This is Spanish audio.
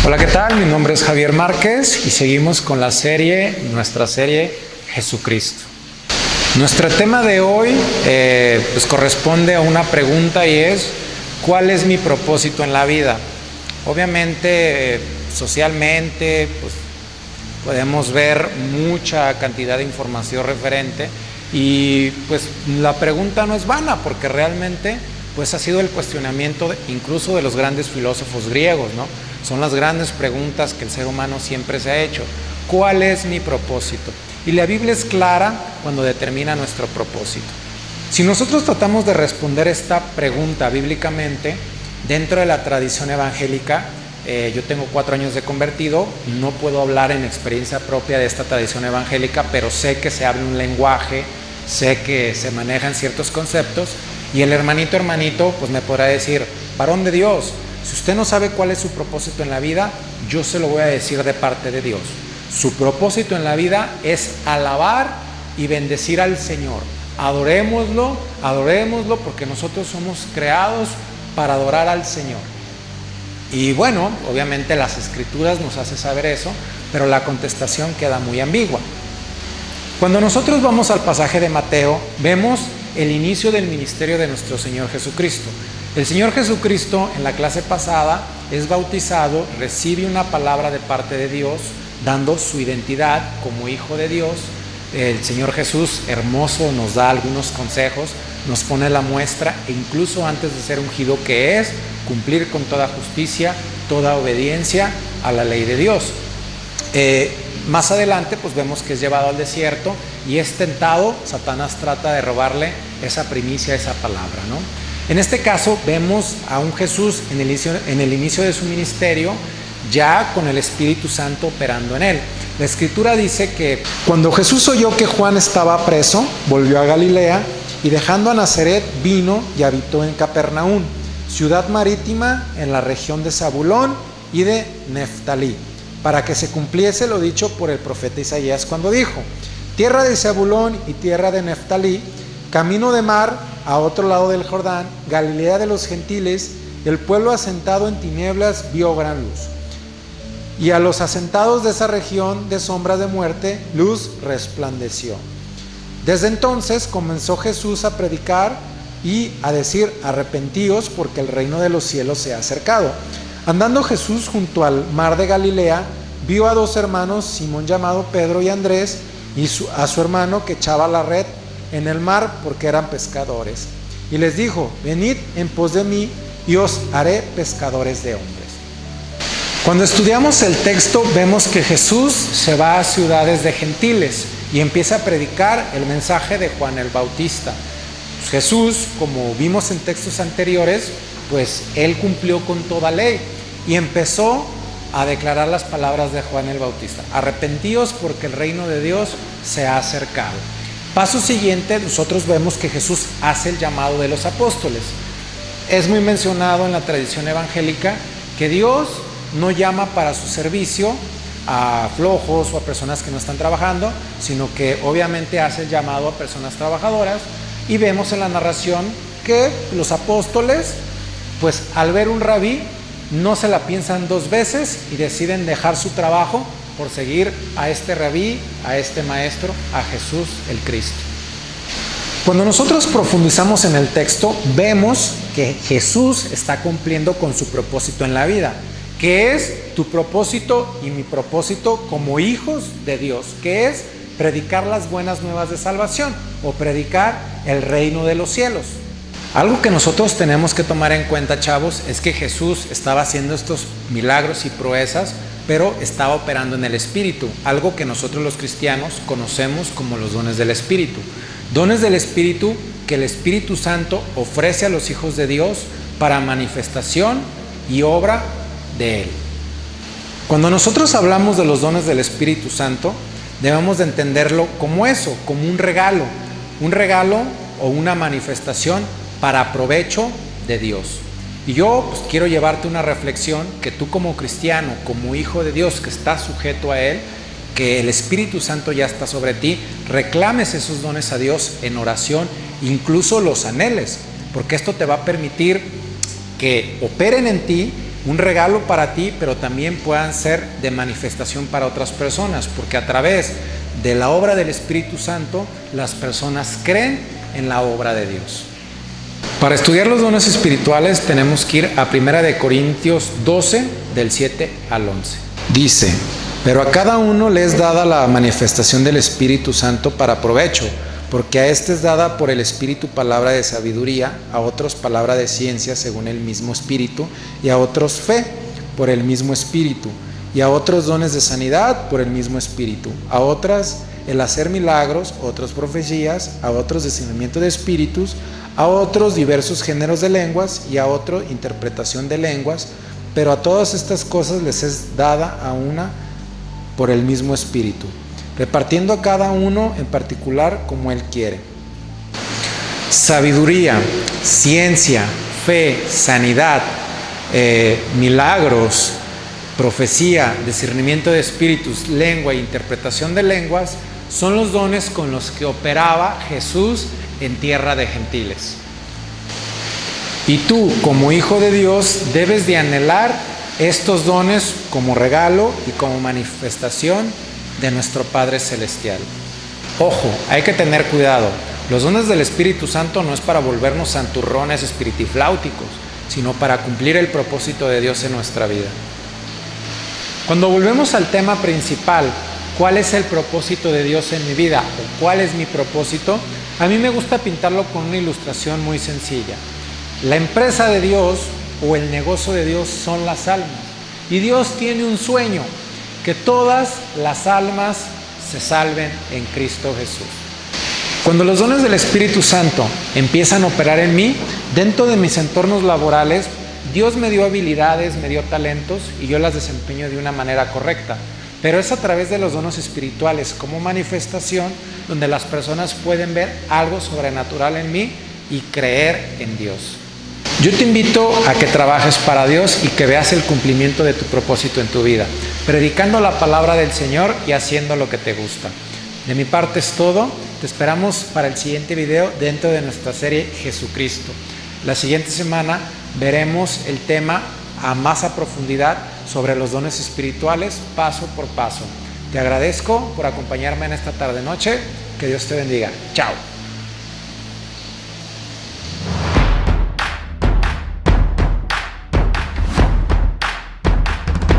Hola, ¿qué tal? Mi nombre es Javier Márquez y seguimos con nuestra serie Jesucristo. Nuestro tema de hoy corresponde a una pregunta y es: ¿cuál es mi propósito en la vida? Obviamente, socialmente, podemos ver mucha cantidad de información referente y la pregunta no es vana, porque realmente ha sido el cuestionamiento incluso de los grandes filósofos griegos, ¿no? Son las grandes preguntas que el ser humano siempre se ha hecho. ¿Cuál es mi propósito? Y la Biblia es clara cuando determina nuestro propósito. Si nosotros tratamos de responder esta pregunta bíblicamente, dentro de la tradición evangélica, yo tengo 4 años de convertido, no puedo hablar en experiencia propia de esta tradición evangélica, pero sé que se habla un lenguaje, sé que se manejan ciertos conceptos, y el hermanito me podrá decir: varón de Dios, si usted no sabe cuál es su propósito en la vida, yo se lo voy a decir de parte de Dios. Su propósito en la vida es alabar y bendecir al Señor. Adorémoslo, porque nosotros somos creados para adorar al Señor. Y bueno, obviamente las Escrituras nos hacen saber eso, pero la contestación queda muy ambigua. Cuando nosotros vamos al pasaje de Mateo, vemos el inicio del ministerio de nuestro Señor Jesucristo. El Señor Jesucristo, en la clase pasada, es bautizado, recibe una palabra de parte de Dios, dando su identidad como Hijo de Dios. El Señor Jesús, hermoso, nos da algunos consejos, nos pone la muestra, e incluso antes de ser ungido, que es cumplir con toda justicia, toda obediencia a la ley de Dios. Más adelante vemos que es llevado al desierto y es tentado. Satanás trata de robarle esa primicia, esa palabra, ¿no? En este caso vemos a un Jesús en el inicio de su ministerio, ya con el Espíritu Santo operando en él. La Escritura dice que cuando Jesús oyó que Juan estaba preso, volvió a Galilea y, dejando a Nazaret, vino y habitó en Capernaum, ciudad marítima en la región de Zabulón y de Neftalí, para que se cumpliese lo dicho por el profeta Isaías cuando dijo: tierra de Zabulón y tierra de Neftalí, camino de mar a otro lado del Jordán, Galilea de los gentiles, el pueblo asentado en tinieblas vio gran luz. Y a los asentados de esa región de sombras de muerte, luz resplandeció. Desde entonces comenzó Jesús a predicar y a decir: arrepentíos, porque el reino de los cielos se ha acercado. Andando Jesús junto al mar de Galilea, vio a 2 hermanos, Simón llamado Pedro y Andrés, y a su hermano que echaba la red en el mar, porque eran pescadores. Y les dijo: venid en pos de mí y os haré pescadores de hombres. Cuando estudiamos el texto, vemos que Jesús se va a ciudades de gentiles y empieza a predicar el mensaje de Juan el Bautista. Jesús, como vimos en textos anteriores, él cumplió con toda ley y empezó a declarar las palabras de Juan el Bautista: arrepentíos, porque el reino de Dios se ha acercado. Paso siguiente, nosotros vemos que Jesús hace el llamado de los apóstoles. Es muy mencionado en la tradición evangélica que Dios no llama para su servicio a flojos o a personas que no están trabajando, sino que obviamente hace el llamado a personas trabajadoras. Y vemos en la narración que los apóstoles, al ver un rabí, no se la piensan 2 veces y deciden dejar su trabajo por seguir a este rabí, a este maestro, a Jesús el Cristo. Cuando nosotros profundizamos en el texto, vemos que Jesús está cumpliendo con su propósito en la vida, que es tu propósito y mi propósito como hijos de Dios, que es predicar las buenas nuevas de salvación o predicar el reino de los cielos. Algo que nosotros tenemos que tomar en cuenta, chavos, es que Jesús estaba haciendo estos milagros y proezas, pero estaba operando en el Espíritu, algo que nosotros los cristianos conocemos como los dones del Espíritu. Dones del Espíritu que el Espíritu Santo ofrece a los hijos de Dios para manifestación y obra de Él. Cuando nosotros hablamos de los dones del Espíritu Santo, debemos de entenderlo como eso, como un regalo o una manifestación para provecho de Dios. Y yo quiero llevarte una reflexión, que tú como cristiano, como hijo de Dios que está sujeto a Él, que el Espíritu Santo ya está sobre ti, reclames esos dones a Dios en oración, incluso los anheles, porque esto te va a permitir que operen en ti un regalo para ti, pero también puedan ser de manifestación para otras personas, porque a través de la obra del Espíritu Santo, las personas creen en la obra de Dios. Para estudiar los dones espirituales tenemos que ir a 1 Corintios 12, del 7 al 11. Dice: pero a cada uno le es dada la manifestación del Espíritu Santo para provecho, porque a este es dada por el Espíritu palabra de sabiduría, a otros palabra de ciencia según el mismo Espíritu, y a otros fe por el mismo Espíritu, y a otros dones de sanidad por el mismo Espíritu, a otras el hacer milagros, otros profecías, a otros discernimiento de espíritus, a otros diversos géneros de lenguas, y a otro interpretación de lenguas, pero a todas estas cosas les es dada a una por el mismo Espíritu, repartiendo a cada uno en particular como Él quiere. Sabiduría, ciencia, fe, sanidad, milagros, profecía, discernimiento de espíritus, lengua e interpretación de lenguas son los dones con los que operaba Jesús en tierra de gentiles. Y tú, como hijo de Dios, debes de anhelar estos dones como regalo y como manifestación de nuestro Padre Celestial. Ojo, hay que tener cuidado. Los dones del Espíritu Santo no es para volvernos santurrones espiritifláuticos, sino para cumplir el propósito de Dios en nuestra vida. Cuando volvemos al tema principal, ¿cuál es el propósito de Dios en mi vida? ¿O cuál es mi propósito? A mí me gusta pintarlo con una ilustración muy sencilla. La empresa de Dios o el negocio de Dios son las almas. Y Dios tiene un sueño, que todas las almas se salven en Cristo Jesús. Cuando los dones del Espíritu Santo empiezan a operar en mí, dentro de mis entornos laborales, Dios me dio habilidades, me dio talentos y yo las desempeño de una manera correcta. Pero es a través de los dones espirituales como manifestación donde las personas pueden ver algo sobrenatural en mí y creer en Dios. Yo te invito a que trabajes para Dios y que veas el cumplimiento de tu propósito en tu vida, predicando la palabra del Señor y haciendo lo que te gusta. De mi parte es todo. Te esperamos para el siguiente video dentro de nuestra serie Jesucristo. La siguiente semana veremos el tema más a profundidad sobre los dones espirituales, paso por paso. Te agradezco por acompañarme en esta tarde-noche. Que Dios te bendiga. Chao.